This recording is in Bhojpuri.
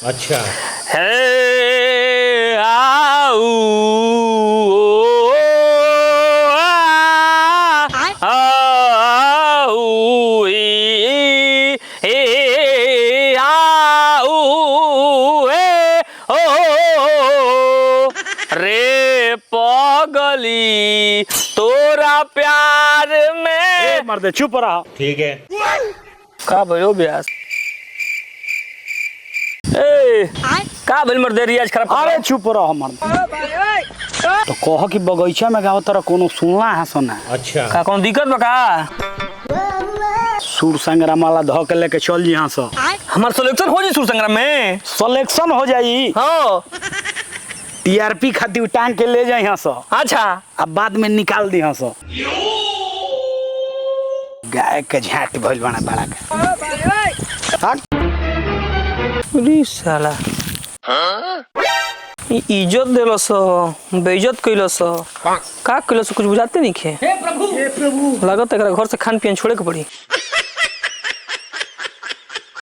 अच्छा हे आऊ रे पगली तोरा प्यार में मर्दे चुप रहा। ठीक है। का भयो ब्यास ए का भइल मर्दे रियाज खराब। अरे चुप रहा मर्द। तो कह कि बगीचा में गाओ तरह कोनो सुनला है सुना। अच्छा का कोनो दिक्कत बा का? सुर संग्राम वाला ध के लेके चल जी यहाँ से। हमार सिलेक्शन हो जाई सुर संग्राम में। सिलेक्शन हो जाई। हाँ टीआरपी खातिर टांग के ले जाए यहाँ से। अच्छा अब बाद में निकाल दी यहाँ से। गाय के झाट भइल बना बड़ा के। अरे साला इज्जत देलस बेइज्जत कैलस का कैलस कुछ बुझाते नहीं खे। हे प्रभु लागत एकरा घर से खान पियन छोड़े के पड़ी।